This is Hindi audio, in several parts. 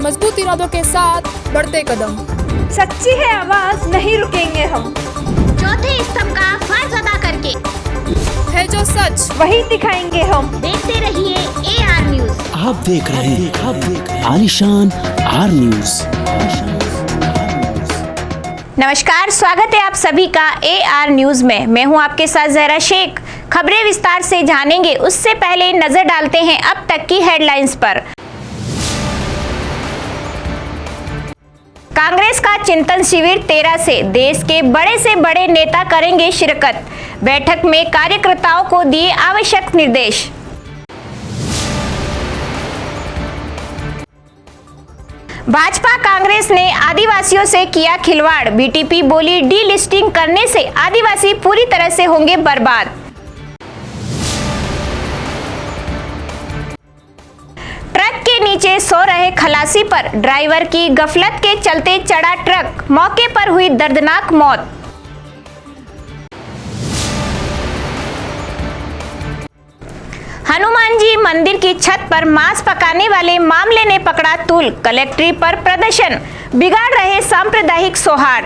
मजबूत इरादों के साथ बढ़ते कदम। सच्ची है आवाज, नहीं रुकेंगे हम। चौथे स्तंभ का फर्ज अदा करके है जो सच वही दिखाएंगे हम। देखते रहिए AR न्यूज। आप देख रहे हैं आलिशान आर न्यूज। नमस्कार, स्वागत है आप सभी का AR न्यूज में। मैं हूं आपके साथ जहरा शेख। खबरें विस्तार से जानेंगे, उससे पहले नजर डालते हैं अब तक की हेडलाइंस पर। कांग्रेस का चिंतन शिविर 13 से देश के बड़े से बड़े नेता करेंगे शिरकत। बैठक में कार्यकर्ताओं को दिए आवश्यक निर्देश। भाजपा कांग्रेस ने आदिवासियों से किया खिलवाड़। बीटीपी बोली डी लिस्टिंग करने से आदिवासी पूरी तरह से होंगे बर्बाद। ट्रक के नीचे सो रहे खलासी पर ड्राइवर की गफलत के चलते चढ़ा ट्रक, मौके पर हुई दर्दनाक मौत। हनुमान जी मंदिर की छत पर मांस पकाने वाले मामले ने पकड़ा तूल। कलेक्ट्री पर प्रदर्शन, बिगाड़ रहे सांप्रदायिक सौहार्द।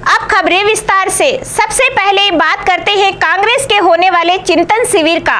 अब खबरें विस्तार से। सबसे पहले बात करते हैं कांग्रेस के होने वाले चिंतन शिविर का।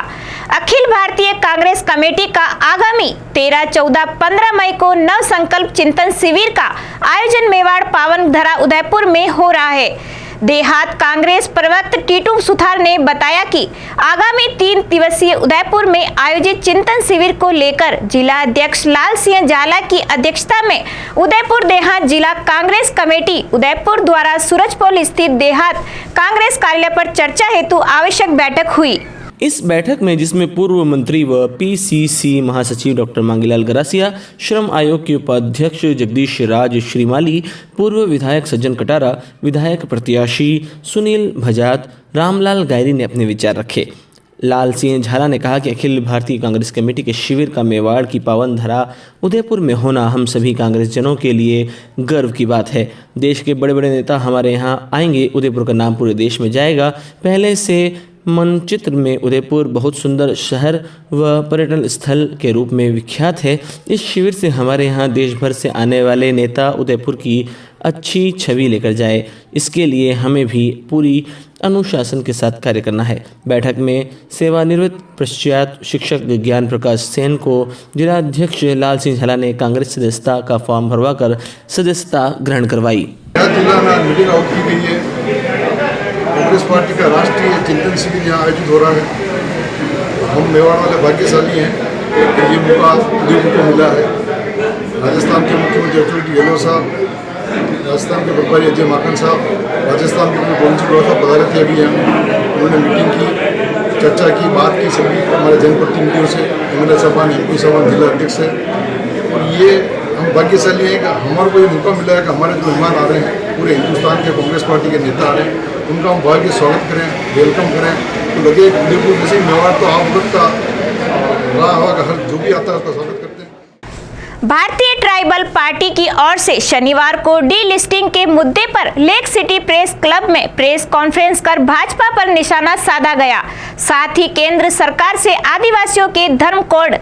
अखिल भारतीय कांग्रेस कमेटी का आगामी 13, 14, 15 मई को नव संकल्प चिंतन शिविर का आयोजन मेवाड़ पावनधरा उदयपुर में हो रहा है। देहात कांग्रेस प्रवक्ता टीटू सुथार ने बताया कि आगामी 3 दिवसीय उदयपुर में आयोजित चिंतन शिविर को लेकर जिला अध्यक्ष लाल सिंह जाला की अध्यक्षता में उदयपुर देहात जिला कांग्रेस कमेटी उदयपुर द्वारा सूरजपोल स्थित देहात कांग्रेस कार्यालय पर चर्चा हेतु आवश्यक बैठक हुई। इस बैठक में, जिसमें पूर्व मंत्री व PCC महासचिव डॉक्टर मांगीलाल गरासिया, श्रम आयोग के उपाध्यक्ष जगदीश राज श्रीमाली, पूर्व विधायक सज्जन कटारा, विधायक प्रत्याशी सुनील भजात, रामलाल गायरी ने अपने विचार रखे। लाल सिंह झाला ने कहा कि अखिल भारतीय कांग्रेस कमेटी के शिविर का मेवाड़ की पावन धरा उदयपुर में होना हम सभी कांग्रेस जनों के लिए गर्व की बात है। देश के बड़े बड़े नेता हमारे यहाँ आएंगे, उदयपुर का नाम पूरे देश में जाएगा। पहले से मानचित्र में उदयपुर बहुत सुंदर शहर व पर्यटन स्थल के रूप में विख्यात है। इस शिविर से हमारे यहाँ देश भर से आने वाले नेता उदयपुर की अच्छी छवि लेकर जाए, इसके लिए हमें भी पूरी अनुशासन के साथ कार्य करना है। बैठक में सेवानिवृत्त पश्चात शिक्षक ज्ञान प्रकाश सेन को जिलाध्यक्ष लाल सिंह झाला ने कांग्रेस सदस्यता का फॉर्म भरवाकर सदस्यता ग्रहण करवाई। कांग्रेस पार्टी का राष्ट्रीय चिंतन शिविर यहाँ आयोजित हो रहा है। हम मेवाड़ वाले भाग्यशाली हैं कि ये मौका उदयपुर को मिला है। राजस्थान के मुख्यमंत्री अटल बिहारी गहलोत साहब, राजस्थान के प्रभारी अजय माकन साहब, राजस्थान के गोविंद सिंह साहब पधारे थे अभी यहाँ। उन्होंने मीटिंग की, चर्चा की, बात की सभी हमारे जनप्रतिनिधियों से, MLA साहबान, MP साहबान, जिला अध्यक्ष से। और ये हम भाग्यशाली हैं कि हमारे को ये मौका मिला है कि हमारे जो मेहमान आ रहे हैं, पूरे हिंदुस्तान के कांग्रेस पार्टी के नेता आ रहे हैं, उनका हम बहुत स्वागत करें, वेलकम करें। तो लगे उदयपुर जैसे मेवाड़ तो आप लोग का रहा होगा, हर जो भी आता है उसका स्वागत करते हैं। भारतीय ट्राइबल पार्टी की ओर से शनिवार को डी लिस्टिंग के मुद्दे पर लेक सिटी प्रेस क्लब में प्रेस कॉन्फ्रेंस कर भाजपा पर निशाना साधा गया। साथ ही केंद्र सरकार से आदिवासियों के धर्म कोड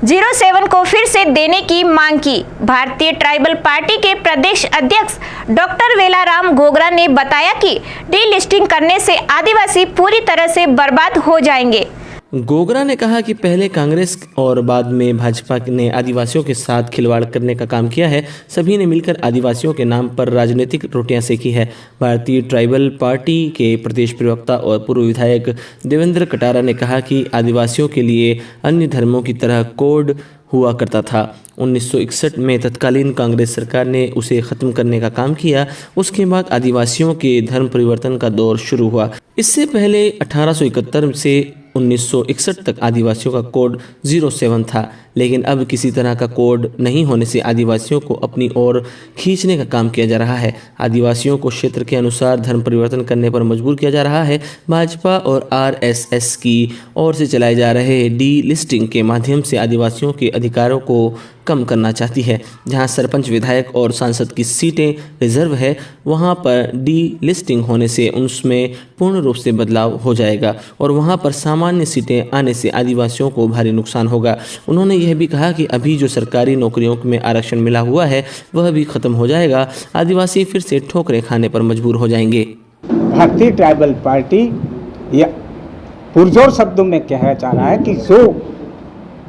07 को फिर से देने की मांग की। भारतीय ट्राइबल पार्टी के प्रदेश अध्यक्ष डॉक्टर वेलाराम गोगरा ने बताया कि डी लिस्टिंग करने से आदिवासी पूरी तरह से बर्बाद हो जाएंगे। गोगरा ने कहा कि पहले कांग्रेस और बाद में भाजपा ने आदिवासियों के साथ खिलवाड़ करने का काम किया है। सभी ने मिलकर आदिवासियों के नाम पर राजनीतिक रोटियां सेकी है। भारतीय ट्राइबल पार्टी के प्रदेश प्रवक्ता और पूर्व विधायक देवेंद्र कटारा ने कहा कि आदिवासियों के लिए अन्य धर्मों की तरह कोड हुआ करता था। 1961 में तत्कालीन कांग्रेस सरकार ने उसे ख़त्म करने का काम किया। उसके बाद आदिवासियों के धर्म परिवर्तन का दौर शुरू हुआ। इससे पहले 1871 से 1961 तक आदिवासियों का कोड 07 था, लेकिन अब किसी तरह का कोड नहीं होने से आदिवासियों को अपनी ओर खींचने का काम किया जा रहा है। आदिवासियों को क्षेत्र के अनुसार धर्म परिवर्तन करने पर मजबूर किया जा रहा है। भाजपा और RSS की ओर से चलाए जा रहे डी लिस्टिंग के माध्यम से आदिवासियों के अधिकारों को कम करना चाहती है। जहां सरपंच, विधायक और सांसद की सीटें रिजर्व है, वहां पर डी लिस्टिंग होने से उसमें पूर्ण रूप से बदलाव हो जाएगा और वहां पर सामान्य सीटें आने से आदिवासियों को भारी नुकसान होगा। उन्होंने यह भी कहा कि अभी जो सरकारी नौकरियों में आरक्षण मिला हुआ है वह भी खत्म हो जाएगा, आदिवासी फिर से ठोकरें खाने पर मजबूर हो जाएंगे। भारतीय ट्राइबल पार्टी या पुरजोर शब्दों में कहा जा रहा है कि जो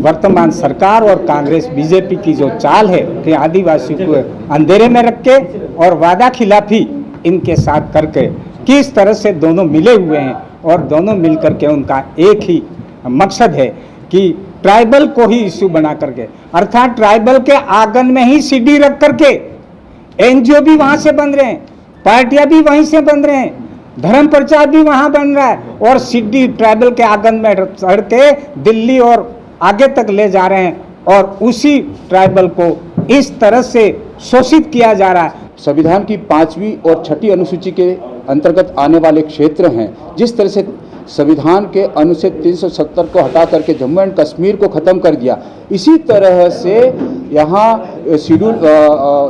वर्तमान सरकार और कांग्रेस बीजेपी की जो चाल है कि आदिवासियों को अंधेरे में रख के और वादा खिलाफी इनके साथ करके किस तरह से दोनों मिले हुए हैं और दोनों मिल करके उनका एक ही मकसद है कि ट्राइबल को ही इश्यू बना करके, अर्थात ट्राइबल के आंगन में ही सीढ़ी रख करके एनजीओ भी वहाँ से बन रहे हैं, पार्टियां भी वहीं से बन रहे हैं, धर्म प्रचार भी वहाँ बन रहा है और सीढ़ी ट्राइबल के आंगन में चढ़ के दिल्ली और आगे तक ले जा रहे हैं और उसी ट्राइबल को इस तरह से शोषित किया जा रहा है। संविधान की 5वीं और 6ठी अनुसूची के अंतर्गत आने वाले क्षेत्र हैं, जिस तरह से संविधान के अनुच्छेद 370 को हटा करके जम्मू एंड कश्मीर को ख़त्म कर दिया, इसी तरह से यहाँ शेड्यूल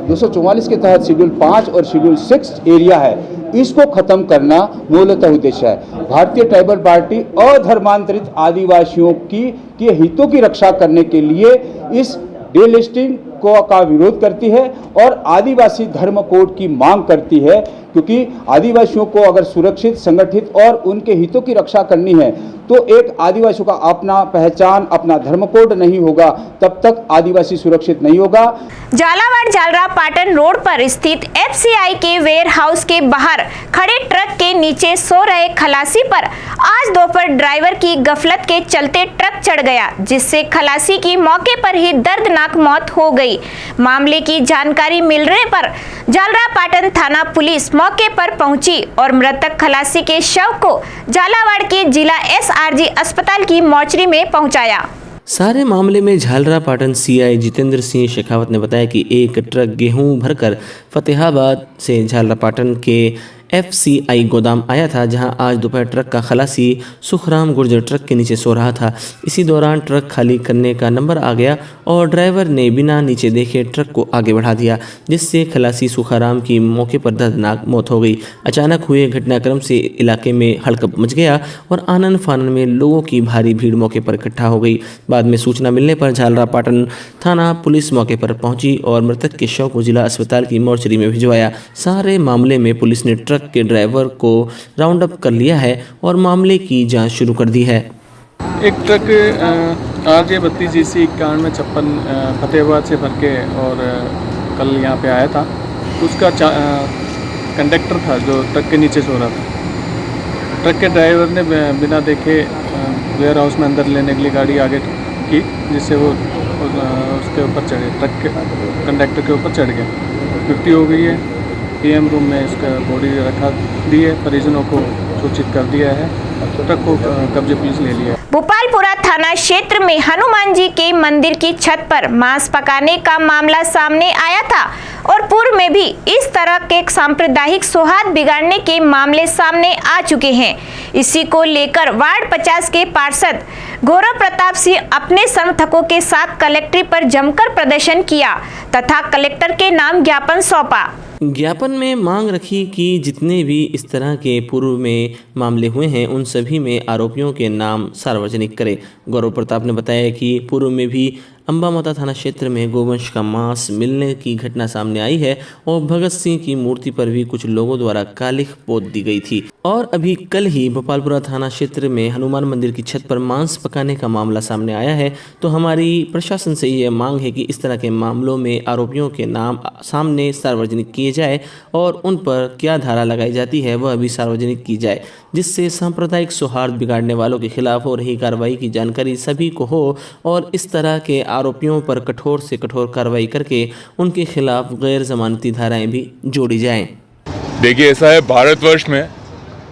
244 के तहत शेड्यूल 5 और शेड्यूल 6 एरिया है, इसको ख़त्म करना मूलतः उद्देश्य है। भारतीय ट्राइबल पार्टी अधर्मांतरित आदिवासियों के हितों की रक्षा करने के लिए इस डीलिस्टिंग का विरोध करती है और आदिवासी धर्म कोड की मांग करती है, क्योंकि आदिवासियों को अगर सुरक्षित, संगठित और उनके हितों की रक्षा करनी है तो एक आदिवासियों का अपना पहचान, अपना धर्म कोड नहीं होगा, तब तक आदिवासी सुरक्षित नहीं होगा। झालावाड़ जालरा पाटन रोड पर स्थित एफसीआई के वेयर हाउस के बाहर खड़े ट्रक के नीचे सो रहे खलासी पर आज दोपहर ड्राइवर की गफलत के चलते ट्रक चढ़ गया, जिससे खलासी की मौके पर ही दर्दनाक मौत हो गई। मामले की जानकारी मिलने पर जालरा पाटन थाना पुलिस मौके पर पहुंची और मृतक खलासी के शव को झालावाड़ के जिला एसआरजी अस्पताल की मोर्चरी में पहुंचाया। सारे मामले में झालरा पाटन सीआई जितेंद्र सिंह शेखावत ने बताया कि एक ट्रक गेहूं भरकर फतेहाबाद से झालरा पाटन के एफसीआई गोदाम आया था, जहां आज दोपहर ट्रक का खलासी सुखराम गुर्जर ट्रक के नीचे सो रहा था। इसी दौरान ट्रक खाली करने का नंबर आ गया और ड्राइवर ने बिना नीचे देखे ट्रक को आगे बढ़ा दिया, जिससे खलासी सुखाराम की मौके पर दर्दनाक मौत हो गई। अचानक हुए घटनाक्रम से इलाके में हड़कंप मच गया और आनन फानन में लोगों की भारी भीड़ मौके पर इकट्ठा हो गई। बाद में सूचना मिलने पर झालरा पाटन थाना पुलिस मौके पर पहुंची और मृतक के शव को जिला अस्पताल की मोर्चरी में भिजवाया। सारे मामले में पुलिस ने ट्रक के ड्राइवर को राउंड अप कर लिया है और मामले की जांच शुरू कर दी है। एक ट्रक RJ 32GC 9156 फतेहाबाद से भर के और कल यहाँ पे आया था। उसका कंडक्टर था जो ट्रक के नीचे सो रहा था। ट्रक के ड्राइवर ने बिना देखे वेयर हाउस में अंदर लेने के लिए गाड़ी आगे की, जिससे वो उसके ऊपर चढ़े, ट्रक के कंडक्टर के ऊपर चढ़ गया। मृत्यु हो गई है। PM रूम में इसका बॉडी रखा दी है, परिजनों को सूचित कर दिया है, ट्रक को कब्जे पुलिस ले लिया। भोपालपुरा थाना क्षेत्र में हनुमान जी के मंदिर की छत पर मांस पकाने का मामला सामने आया था और पूर्व में भी इस तरह के सांप्रदायिक सौहार्द बिगाड़ने के मामले सामने आ चुके हैं। इसी को लेकर वार्ड 50 के पार्षद गौरव प्रताप सिंह अपने समर्थकों के साथ कलेक्ट्री पर जमकर प्रदर्शन किया तथा कलेक्टर के नाम ज्ञापन सौंपा। ज्ञापन में मांग रखी कि जितने भी इस तरह के पूर्व में मामले हुए हैं उन सभी में आरोपियों के नाम सार्वजनिक करें। गौरव प्रताप ने बताया कि पूर्व में भी अंबामाता थाना क्षेत्र में गोवंश का मांस मिलने की घटना सामने आई है और भगत सिंह की मूर्ति पर भी कुछ लोगों द्वारा कालिख पोत दी गई थी। और अभी कल ही भोपालपुरा थाना क्षेत्र में हनुमान मंदिर की छत पर मांस पकाने का मामला सामने आया है। तो हमारी प्रशासन से ये मांग है कि इस तरह के मामलों में आरोपियों के नाम सामने सार्वजनिक किए जाए और उन पर क्या धारा लगाई जाती है वह भी सार्वजनिक की जाए, जिससे सांप्रदायिक सौहार्द बिगाड़ने वालों के खिलाफ हो रही कार्रवाई की जानकारी सभी को हो और इस तरह के आरोपियों पर कठोर से कठोर कार्रवाई करके उनके खिलाफ गैर जमानती धाराएं भी जोड़ी जाएं। देखिए, ऐसा है, भारतवर्ष में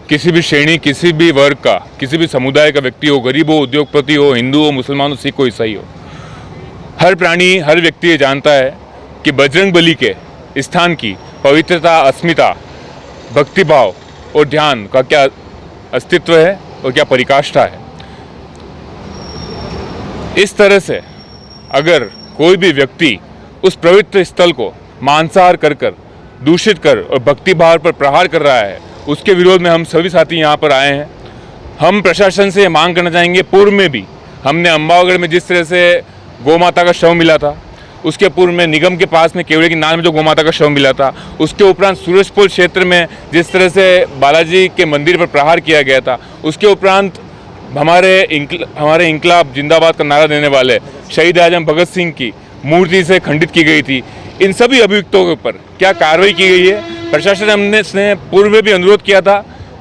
किसी भी श्रेणी, किसी भी वर्ग का, किसी भी समुदाय का व्यक्ति हो, गरीब हो, उद्योगपति हो, हिंदू हो, मुसलमान हो, सिख हो, ईसाई हो, हर प्राणी, हर व्यक्ति ये जानता है कि बजरंगबली के स्थान की पवित्रता, अस्मिता, भक्तिभाव और ध्यान का क्या अस्तित्व है और क्या परिकाष्ठा है। इस तरह से अगर कोई भी व्यक्ति उस पवित्र स्थल को मांसाहार कर दूषित कर और भक्तिभाव पर प्रहार कर रहा है, उसके विरोध में हम सभी साथी यहाँ पर आए हैं। हम प्रशासन से मांग करना चाहेंगे, पूर्व में भी हमने अम्बागढ़ में जिस तरह से गोमाता का शव मिला था, उसके पूर्व में निगम के पास में केवड़े की नाल में जो गोमाता का शव मिला था, उसके उपरांत सूरजपुर क्षेत्र में जिस तरह से बालाजी के मंदिर पर प्रहार किया गया था, उसके उपरांत हमारे इंकलाब जिंदाबाद का नारा देने वाले शहीद आजम भगत सिंह की मूर्ति से खंडित की गई थी। इन सभी अभियुक्तों के ऊपर क्या कार्रवाई की गई है? प्रशासन हमने पूर्व में भी अनुरोध किया था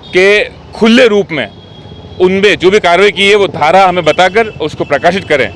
कि खुले रूप में उनमें जो भी कार्रवाई की है वो धारा हमें बताकर उसको प्रकाशित करें।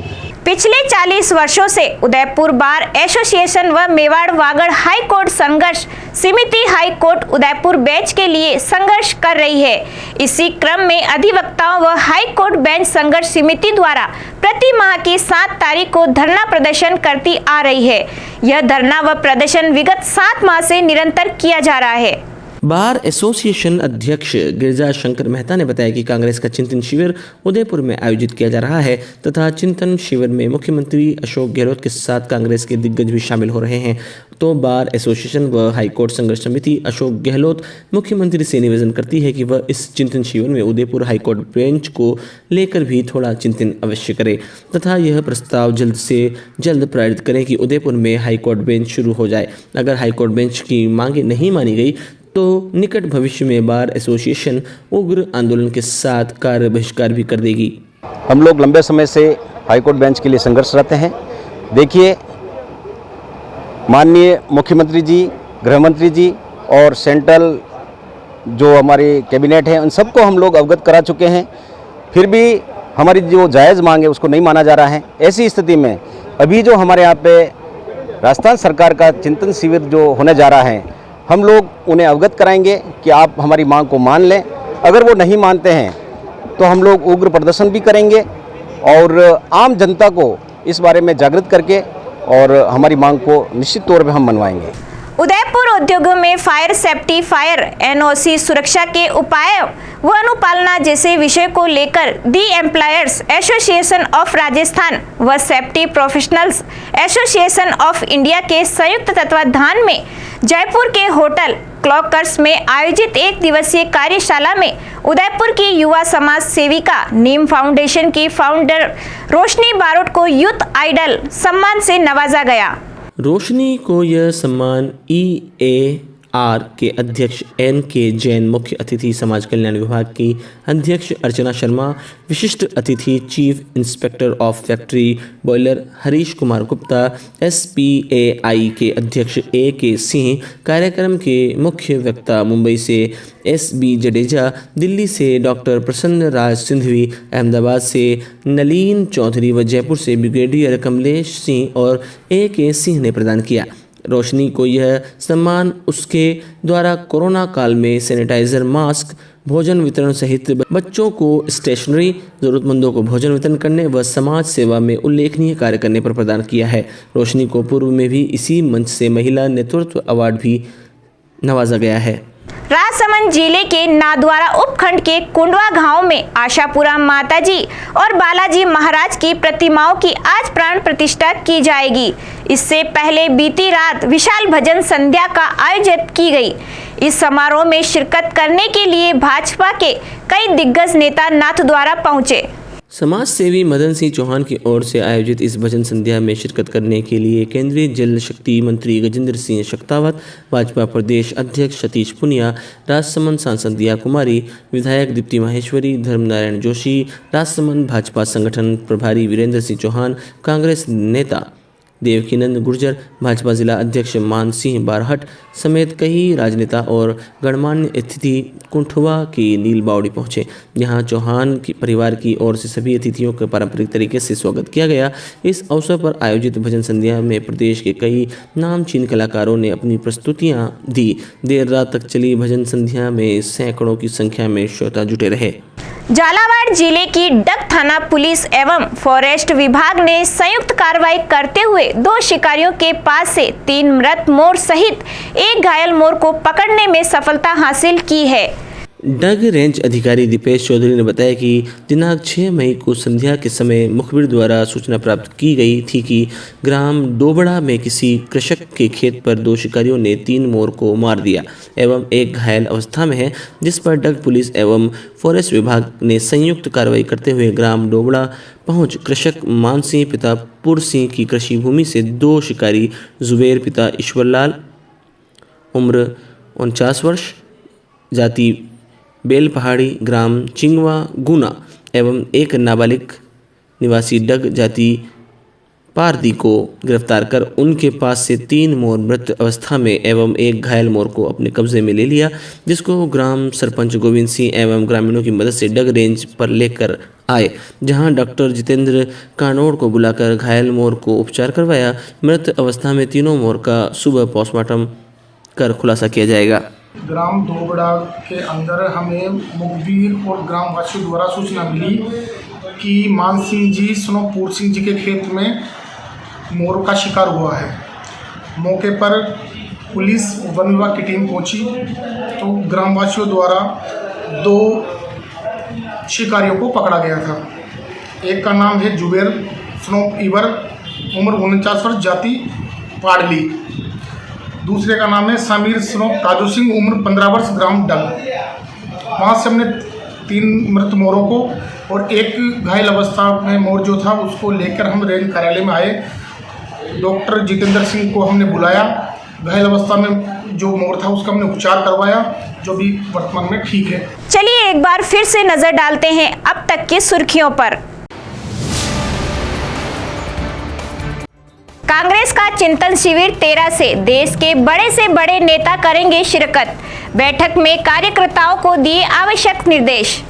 पिछले 40 वर्षों से उदयपुर बार एसोसिएशन व मेवाड़ वागड़ हाई कोर्ट संघर्ष समिति हाई कोर्ट उदयपुर बेंच के लिए संघर्ष कर रही है। इसी क्रम में अधिवक्ताओं व हाई कोर्ट बेंच संघर्ष समिति द्वारा प्रति माह की 7 तारीख को धरना प्रदर्शन करती आ रही है। यह धरना व प्रदर्शन विगत 7 माह से निरंतर किया जा रहा है। बार एसोसिएशन अध्यक्ष गिरिजा शंकर मेहता ने बताया कि कांग्रेस का चिंतन शिविर उदयपुर में आयोजित किया जा रहा है तथा चिंतन शिविर में मुख्यमंत्री अशोक गहलोत के साथ कांग्रेस के दिग्गज भी शामिल हो रहे हैं। तो बार एसोसिएशन व हाईकोर्ट संघर्ष समिति अशोक गहलोत मुख्यमंत्री से निवेदन करती है कि वह इस चिंतन शिविर में उदयपुर हाईकोर्ट बेंच को लेकर भी थोड़ा चिंतन अवश्य करे तथा यह प्रस्ताव जल्द से जल्द पारित करें कि उदयपुर में हाईकोर्ट बेंच शुरू हो जाए। अगर हाईकोर्ट बेंच की मांगे नहीं मानी गई तो निकट भविष्य में बार एसोसिएशन उग्र आंदोलन के साथ कार्य बहिष्कार भी कर देगी। हम लोग लंबे समय से हाईकोर्ट बेंच के लिए संघर्षरत हैं। देखिए, माननीय मुख्यमंत्री जी, गृह मंत्री जी और सेंट्रल जो हमारे कैबिनेट है उन सबको हम लोग अवगत करा चुके हैं, फिर भी हमारी जो जायज़ मांग है उसको नहीं माना जा रहा है। ऐसी स्थिति में अभी जो हमारे यहाँ पे राजस्थान सरकार का चिंतन शिविर जो होने जा रहा है, हम लोग उन्हें अवगत कराएंगे कि आप हमारी मांग को मान लें। अगर वो नहीं मानते हैं तो हम लोग उग्र प्रदर्शन भी करेंगे और आम जनता को इस बारे में जागृत करके और हमारी मांग को निश्चित तौर पे हम मनवाएंगे। उदयपुर उद्योगों में फायर सेफ्टी, फायर एनओसी, सुरक्षा के उपाय व अनुपालना जैसे विषय को लेकर दी एम्प्लॉयर्स एसोसिएशन ऑफ राजस्थान व safety professionals association of India के संयुक्त तत्वाधान में जयपुर के होटल क्लॉकर्स में आयोजित 1 दिवसीय कार्यशाला में उदयपुर की युवा समाज सेविका नीम फाउंडेशन की फाउंडर रोशनी बारोट को यूथ आइडल सम्मान से नवाजा गया। रोशनी को यह सम्मान EAR के अध्यक्ष NK जैन, मुख्य अतिथि समाज कल्याण विभाग की अध्यक्ष अर्चना शर्मा, विशिष्ट अतिथि chief inspector of factory boiler Harish Kumar Gupta, SPAI के अध्यक्ष AK सिंह, कार्यक्रम के मुख्य वक्ता मुंबई से SB जडेजा, दिल्ली से डॉक्टर प्रसन्न राज सिंधवी, अहमदाबाद से नलीन चौधरी व जयपुर से ब्रिगेडियर कमलेश सिंह और AK सिंह ने प्रदान किया। रोशनी को यह सम्मान उसके द्वारा कोरोना काल में सैनिटाइजर, मास्क, भोजन वितरण सहित बच्चों को स्टेशनरी, ज़रूरतमंदों को भोजन वितरण करने व समाज सेवा में उल्लेखनीय कार्य करने पर प्रदान किया है। रोशनी को पूर्व में भी इसी मंच से महिला नेतृत्व अवार्ड भी नवाजा गया है। राजसमंद जिले के नादवारा उपखंड के कुंडवा गांव में आशापुरा माताजी और बालाजी महाराज की प्रतिमाओं की आज प्राण प्रतिष्ठा की जाएगी। इससे पहले बीती रात विशाल भजन संध्या का आयोजन की गई। इस समारोह में शिरकत करने के लिए भाजपा के कई दिग्गज नेता नाथद्वारा पहुंचे। समाज सेवी मदन सिंह चौहान की ओर से आयोजित इस भजन संध्या में शिरकत करने के लिए केंद्रीय जल शक्ति मंत्री गजेंद्र सिंह शेखावत, भाजपा प्रदेश अध्यक्ष सतीश पुनिया, राजसमंद सांसद दिया कुमारी, विधायक दीप्ति माहेश्वरी, धर्मनारायण जोशी, राजसमंद भाजपा संगठन प्रभारी वीरेंद्र सिंह चौहान, कांग्रेस नेता देवकीनंद गुर्जर, भाजपा जिला अध्यक्ष मान सिंह बारहट समेत कई राजनेता और गणमान्य अतिथि कुंठवा की नील बावड़ी पहुंचे। यहां चौहान की परिवार की ओर से सभी अतिथियों का पारंपरिक तरीके से स्वागत किया गया। इस अवसर पर आयोजित भजन संध्या में प्रदेश के कई नामचीन कलाकारों ने अपनी प्रस्तुतियां दी। देर रात तक चली भजन संध्या में सैकड़ों की संख्या में श्रोता जुटे रहे। झालावाड़ जिले की डग थाना पुलिस एवं फॉरेस्ट विभाग ने संयुक्त कार्रवाई करते हुए 2 शिकारियों के पास से 3 मृत मोर सहित 1 घायल मोर को पकड़ने में सफलता हासिल की है। डग रेंज अधिकारी दीपेश चौधरी ने बताया कि दिनांक 6 मई को संध्या के समय मुखबिर द्वारा सूचना प्राप्त की गई थी कि ग्राम डोबड़ा में किसी कृषक के खेत पर 2 शिकारियों ने 3 मोर को मार दिया एवं एक घायल अवस्था में है, जिस पर डग पुलिस एवं फॉरेस्ट विभाग ने संयुक्त कार्रवाई करते हुए ग्राम डोबड़ा पहुंच कृषक मान सिंह पिता पुर सिंह की कृषि भूमि से 2 शिकारी जुबेर पिता ईश्वरलाल उम्र 49 वर्ष जाति बेल पहाड़ी ग्राम चिंगवा गुना एवं एक नाबालिग निवासी डग जाति पारदी को गिरफ्तार कर उनके पास से 3 मोर मृत अवस्था में एवं एक घायल मोर को अपने कब्जे में ले लिया, जिसको ग्राम सरपंच गोविंद सिंह एवं ग्रामीणों की मदद से डग रेंज पर लेकर आए, जहां डॉक्टर जितेंद्र कानोड़ को बुलाकर घायल मोर को उपचार करवाया। मृत अवस्था में तीनों मोर का सुबह पोस्टमार्टम कर खुलासा किया जाएगा। ग्राम डोबड़ा के अंदर हमें मुखबिर और ग्रामवासियों द्वारा सूचना मिली कि मान सिंह जी पुर सिंह जी के खेत में मोर का शिकार हुआ है। मौके पर पुलिस वन विभाग की टीम पहुंची तो ग्रामवासियों द्वारा 2 शिकारियों को पकड़ा गया था। एक का नाम है जुबेर इवर उम्र 49 वर्ष जाति पाडली, दूसरे का नाम है समीर काजू सिंह उम्र 15 वर्ष ग्राम डग। वहाँ से हमने 3 मृत मोरों को और एक घायल अवस्था में मोर जो था उसको लेकर हम रेंज कार्यालय में आए। डॉक्टर जितेंद्र सिंह को हमने बुलाया। घायल अवस्था में जो मोर था उसका हमने उपचार करवाया, जो भी वर्तमान में ठीक है। चलिए एक बार फिर से नजर डालते हैं अब तक की सुर्खियों पर। कांग्रेस का चिंतन शिविर 13 से देश के बड़े से बड़े नेता करेंगे शिरकत। बैठक में कार्यकर्ताओं को दिए आवश्यक निर्देश।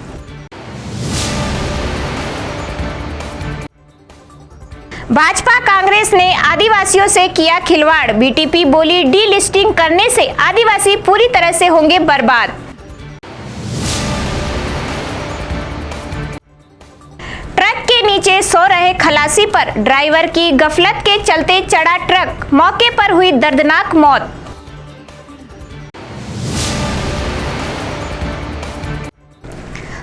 भाजपा कांग्रेस ने आदिवासियों से किया खिलवाड़। बीटीपी बोली डी लिस्टिंग करने से आदिवासी पूरी तरह से होंगे बर्बाद। नीचे सो रहे खलासी पर ड्राइवर की गफलत के चलते चढ़ा ट्रक, मौके पर हुई दर्दनाक मौत।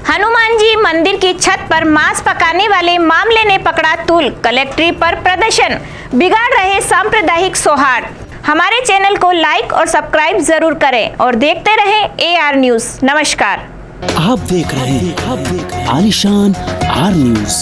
हनुमान जी मंदिर की छत पर मांस पकाने वाले मामले ने पकड़ा तूल। कलेक्ट्री पर प्रदर्शन, बिगाड़ रहे सांप्रदायिक सौहार्द। हमारे चैनल को लाइक और सब्सक्राइब जरूर करें और देखते रहें AR न्यूज। नमस्कार। आप देख रहे हैं आलिशान आर न्यूज।